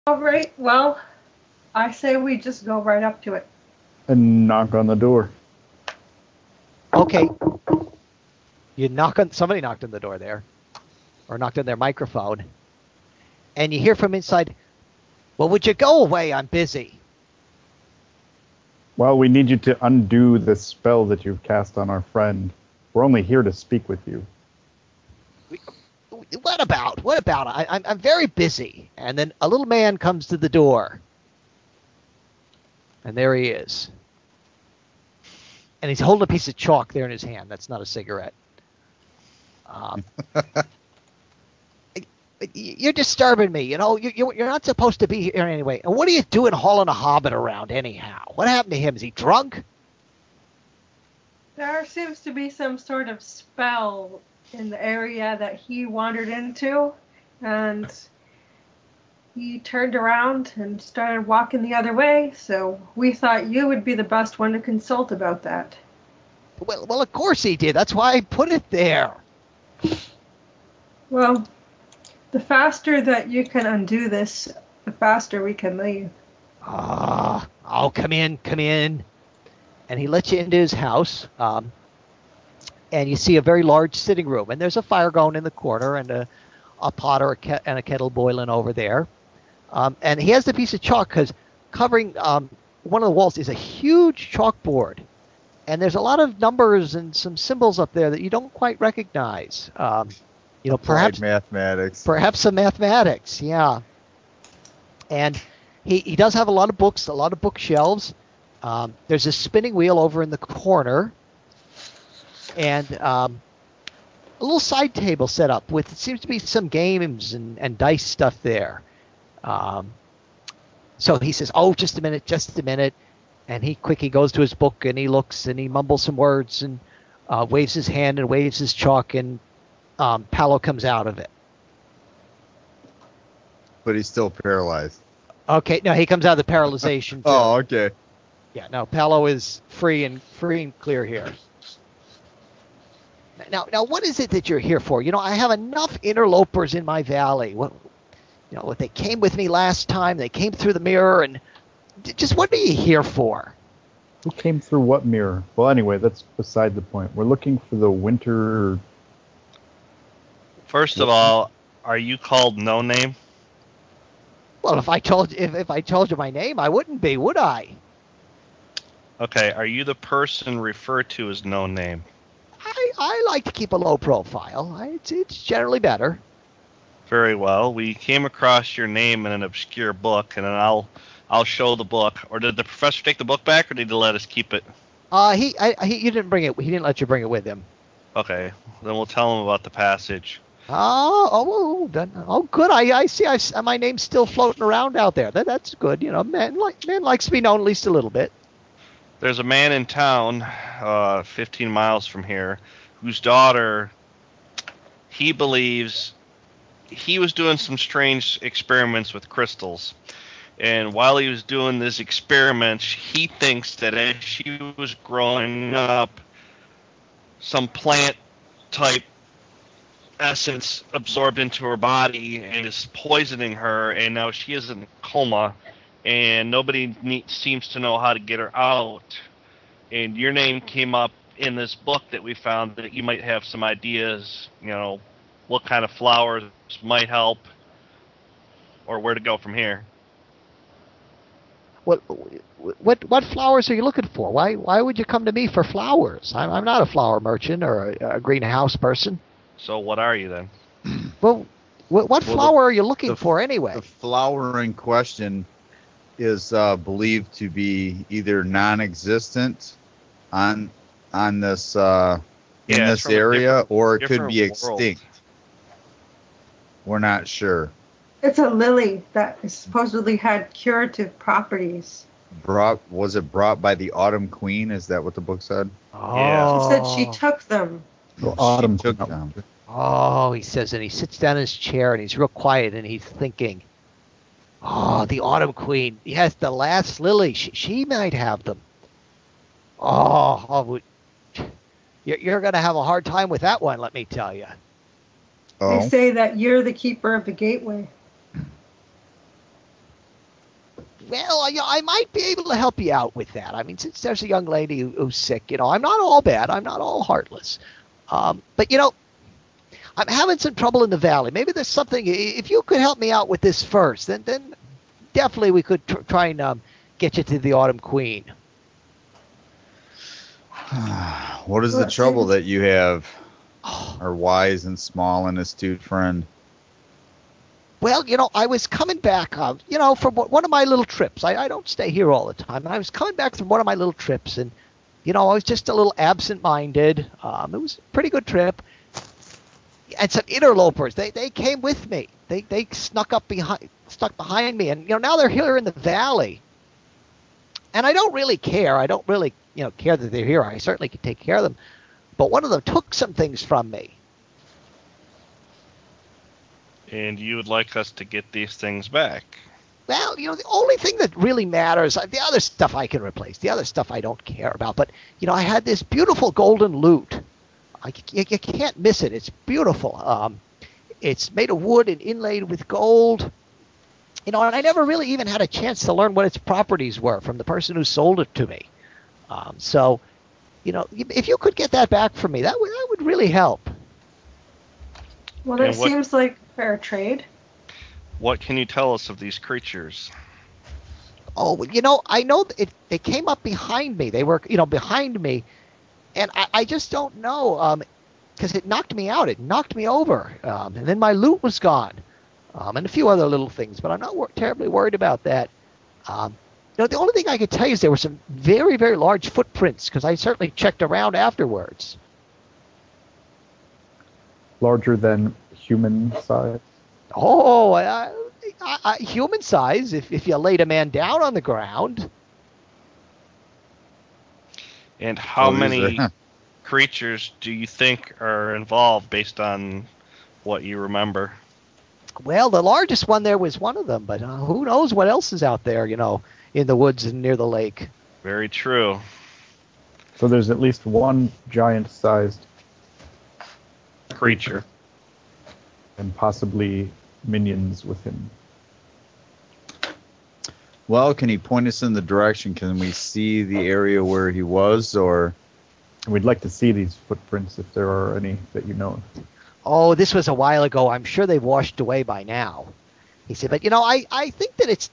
All right, well, I say we just go right up to it. And knock on the door. Okay. Somebody knocked on the door there, or knocked on their microphone, and you hear from inside, "Well, would you go away? I'm busy." Well, we need you to undo the spell that you've cast on our friend. We're only here to speak with you. What about? I'm very busy. And then a little man comes to the door. And there he is. And he's holding a piece of chalk there in his hand. That's not a cigarette. You're disturbing me. You know, you're not supposed to be here anyway. And what are you doing hauling a hobbit around anyhow? What happened to him? Is he drunk? There seems to be some sort of spell in the area that he wandered into, and he turned around and started walking the other way, so we thought you would be the best one to consult about that. Well, of course he did. That's why I put it there. Well, the faster that you can undo this, the faster we can leave. Oh, come in. And he lets you into his house, and you see a very large sitting room. And there's a fire going in the corner, and a pot and a kettle boiling over there. And he has the piece of chalk, because covering one of the walls is a huge chalkboard. And there's a lot of numbers and some symbols up there that you don't quite recognize. Perhaps mathematics. Perhaps some mathematics, yeah. And he does have a lot of books, a lot of bookshelves. There's a spinning wheel over in the corner, and a little side table set up with, it seems to be some games and dice stuff there. So he says, "Oh, just a minute," and he goes to his book and he looks and he mumbles some words and waves his hand and waves his chalk, and Paolo comes out of it. But he's still paralyzed. Okay, no, he comes out of the paralyzation. Oh, okay. Yeah, no, Paolo is free and clear here. Now, what is it that you're here for? You know, I have enough interlopers in my valley. What they came with me last time. They came through the mirror, and just what are you here for? Who came through what mirror? Well, anyway, that's beside the point. We're looking for the winter. First of all, are you called No Name? Well, if I told you my name, I wouldn't be, would I? Okay, are you the person referred to as No Name? I like to keep a low profile. It's generally better. Very well. We came across your name in an obscure book, and then I'll show the book. Or did the professor take the book back, or did he let us keep it? You didn't bring it. He didn't let you bring it with him. Okay, then we'll tell him about the passage. Oh, good. I see. My name's still floating around out there. That's good. You know, man likes to be known at least a little bit. There's a man in town, 15 miles from here, whose daughter, he believes, he was doing some strange experiments with crystals. And while he was doing these experiments, he thinks that as she was growing up, some plant-type essence absorbed into her body and is poisoning her, and now she is in a coma, and nobody seems to know how to get her out. And your name came up in this book that we found, that you might have some ideas, what kind of flowers might help, or where to go from here. What flowers are you looking for? Why would you come to me for flowers? I'm not a flower merchant or a greenhouse person. So what are you then? Well, what flower are you looking for anyway? The flower in question is believed to be either non-existent on this in this area, or it could be extinct. We're not sure. It's a lily that supposedly had curative properties. Was it brought by the Autumn Queen? Is that what the book said? Oh. She said she took them. Autumn took them. Oh, he says, and he sits down in his chair and he's real quiet and he's thinking, oh, the Autumn Queen. Yes, the last lily. She might have them. You're going to have a hard time with that one, let me tell you. They say that you're the keeper of the gateway. Well, I might be able to help you out with that. I mean, since there's a young lady who's sick, I'm not all bad. I'm not all heartless. But, I'm having some trouble in the valley. Maybe there's something. If you could help me out with this first, then definitely we could try and get you to the Autumn Queen. What is the trouble that you have, our wise and small and astute friend? Well, I was coming back, from one of my little trips. I don't stay here all the time. I was coming back from one of my little trips, and, I was just a little absent-minded. It was a pretty good trip. And some interlopers, they came with me. They stuck behind me, and, now they're here in the valley. And I don't really care. I don't really, care that they're here. I certainly can take care of them. But one of them took some things from me. And you would like us to get these things back? Well, the only thing that really matters, the other stuff I can replace. The other stuff I don't care about. But, I had this beautiful golden lute. You can't miss it. It's beautiful. It's made of wood and inlaid with gold. And I never really even had a chance to learn what its properties were from the person who sold it to me. So, if you could get that back from me, that would really help. Well, that seems like fair trade. What can you tell us of these creatures? Oh, I know they came up behind me. They were, behind me. And I just don't know, because it knocked me out. It knocked me over. And then my loot was gone. And a few other little things. But I'm not terribly worried about that. The only thing I could tell you is there were some very, very large footprints, because I certainly checked around afterwards. Larger than human size? Oh, human size, if you laid a man down on the ground. And how many creatures do you think are involved based on what you remember? Well, the largest one there was one of them, but who knows what else is out there, in the woods and near the lake. Very true. So there's at least one giant-sized creature. And possibly minions with him. Well, can he point us in the direction? Can we see the area where he was, or? We'd like to see these footprints if there are any that you know. Oh, this was a while ago. I'm sure they've washed away by now. He said, but I think that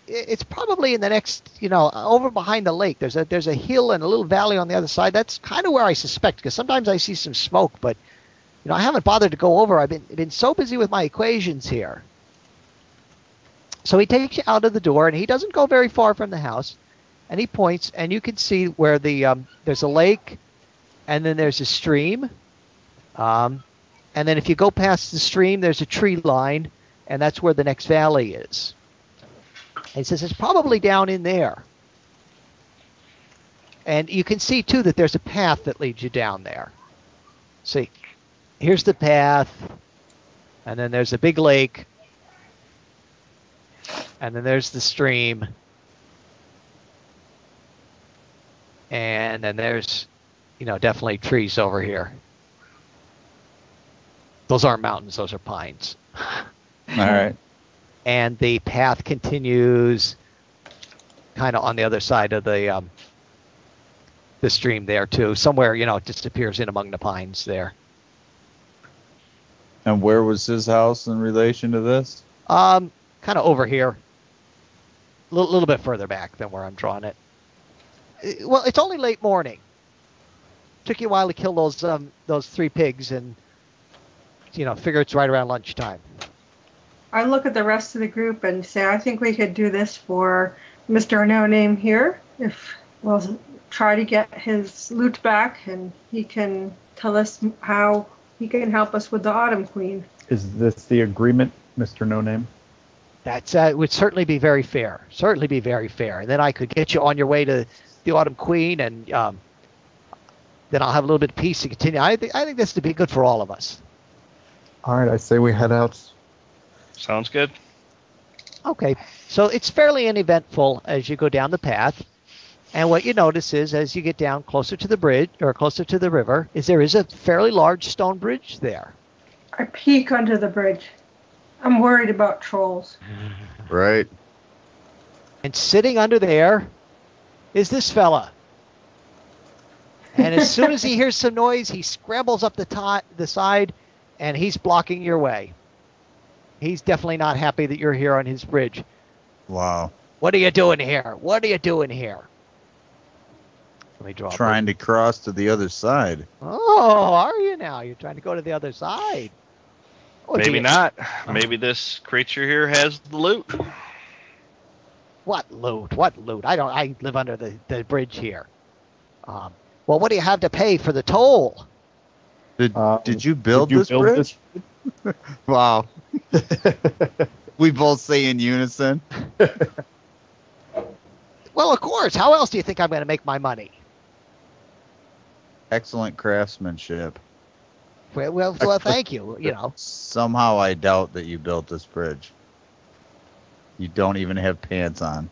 it's probably in the next, over behind the lake. There's a hill and a little valley on the other side. That's kind of where I suspect, because sometimes I see some smoke, but I haven't bothered to go over. I've been so busy with my equations here. So he takes you out of the door, and he doesn't go very far from the house, and he points, and you can see where there's a lake, and then there's a stream, and then if you go past the stream, there's a tree line, and that's where the next valley is. And he says it's probably down in there. And you can see, too, that there's a path that leads you down there. See, here's the path, and then there's a big lake, and then there's the stream, and then there's, definitely trees over here. Those aren't mountains, those are pines. All right. And the path continues kind of on the other side of the stream there, too. Somewhere, it disappears in among the pines there. And where was his house in relation to this? Kind of over here. A little bit further back than where I'm drawing it. Well, it's only late morning. Took you a while to kill those 3 pigs, and figure it's right around lunchtime. I look at the rest of the group and say, I think we could do this for Mr. No Name here. If we'll try to get his loot back, and he can tell us how he can help us with the Autumn Queen. Is this the agreement, Mr. No Name? That would certainly be very fair. Certainly be very fair. And then I could get you on your way to the Autumn Queen, and then I'll have a little bit of peace to continue. I think this would be good for all of us. All right, I say we head out. Sounds good. Okay, so it's fairly uneventful as you go down the path. And what you notice is, as you get down closer to the bridge, or closer to the river, is there is a fairly large stone bridge there. I peek under the bridge. I'm worried about trolls. Right. And sitting under there is this fella. And as soon as he hears some noise, he scrambles up the side, and he's blocking your way. He's definitely not happy that you're here on his bridge. Wow. What are you doing here? What are you doing here? Let me draw. Trying to cross to the other side. Oh, are you now? You're trying to go to the other side. Oh, Maybe not. Maybe this creature here has the loot. What loot? What loot? I live under the bridge here. Well, what do you have to pay for the toll? Did you build this bridge? Wow. We both say in unison. Well, of course. How else do you think I'm going to make my money? Excellent craftsmanship. Well, thank you. You know. Somehow I doubt that you built this bridge. You don't even have pants on.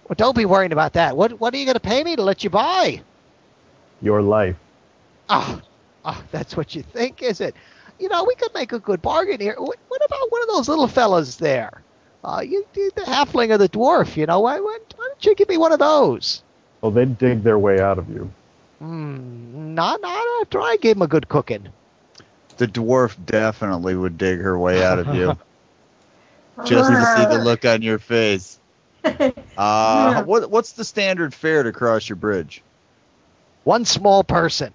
Well, don't be worrying about that. What are you going to pay me to let you buy? Your life. Oh, that's what you think, is it? You know, we could make a good bargain here. What about one of those little fellas there? You the halfling or the dwarf, you know. Why don't you give me one of those? Well, they'd dig their way out of you. Not after I gave him a good cooking. The dwarf definitely would dig her way out of you. Just to see the look on your face. What's the standard fare to cross your bridge? One small person.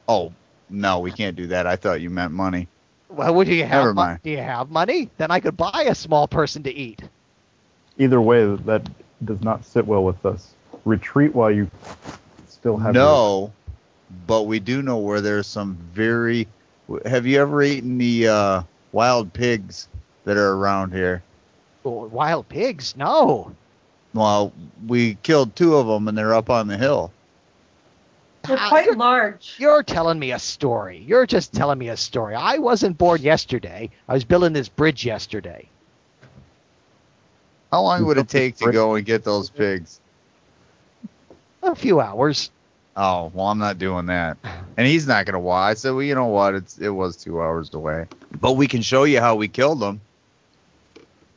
Oh, no, we can't do that. I thought you meant money. Well, do you have Never mind. Do you have money? Then I could buy a small person to eat. Either way, that does not sit well with us. Retreat while you still have. No, but we do know where there's some very. Have you ever eaten the wild pigs that are around here? Oh, wild pigs? No. Well, we killed 2 of them, and they're up on the hill. They're quite large. You're telling me a story. You're just telling me a story. I wasn't born yesterday. I was building this bridge yesterday. How long would it take to go and get those pigs? A few hours. Oh, well, I'm not doing that. And he's not going to watch. I said, well, you know what? It was 2 hours away. But we can show you how we killed them.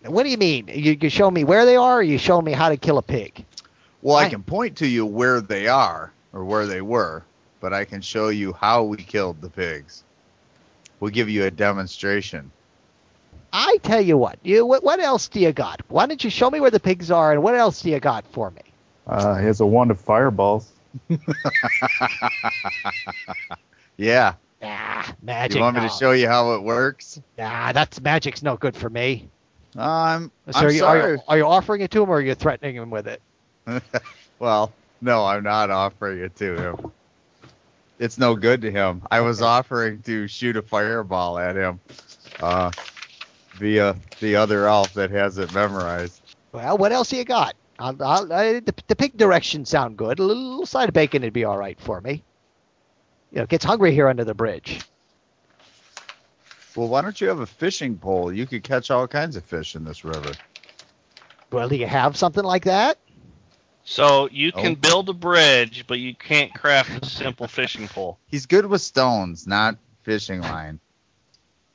What do you mean? You show me where they are, or you show me how to kill a pig? Well, I can point to you where they are, or where they were, but I can show you how we killed the pigs. We'll give you a demonstration. I tell you what. What else do you got? Why don't you show me where the pigs are, and what else do you got for me? He has a wand of fireballs. Yeah. Magic. You want me to show you how it works? That's magic's no good for me. I'm sorry. sorry. Are you offering it to him, or are you threatening him with it? Well, no, I'm not offering it to him. It's no good to him. I was offering to shoot a fireball at him via the other elf that has it memorized. Well, what else do you got? The pig directions sound good. A little side of bacon would be all right for me. You know, it gets hungry here under the bridge. Well, why don't you have a fishing pole? You could catch all kinds of fish in this river. Well, do you have something like that? So you can build a bridge, but you can't craft a simple fishing pole. He's good with stones, not fishing line.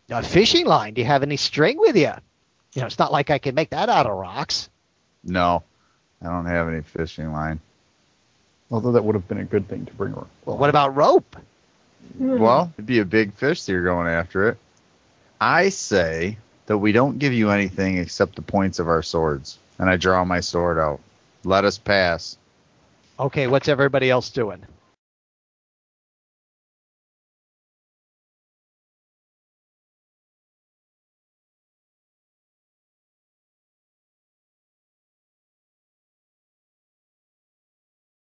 A fishing line? Do you have any string with you? You know, it's not like I can make that out of rocks. No, I don't have any fishing line. Although that would have been a good thing to bring around. Well, what about rope? Well, it'd be a big fish that you're going after it. I say that we don't give you anything except the points of our swords. And I draw my sword out. Let us pass. Okay, what's everybody else doing?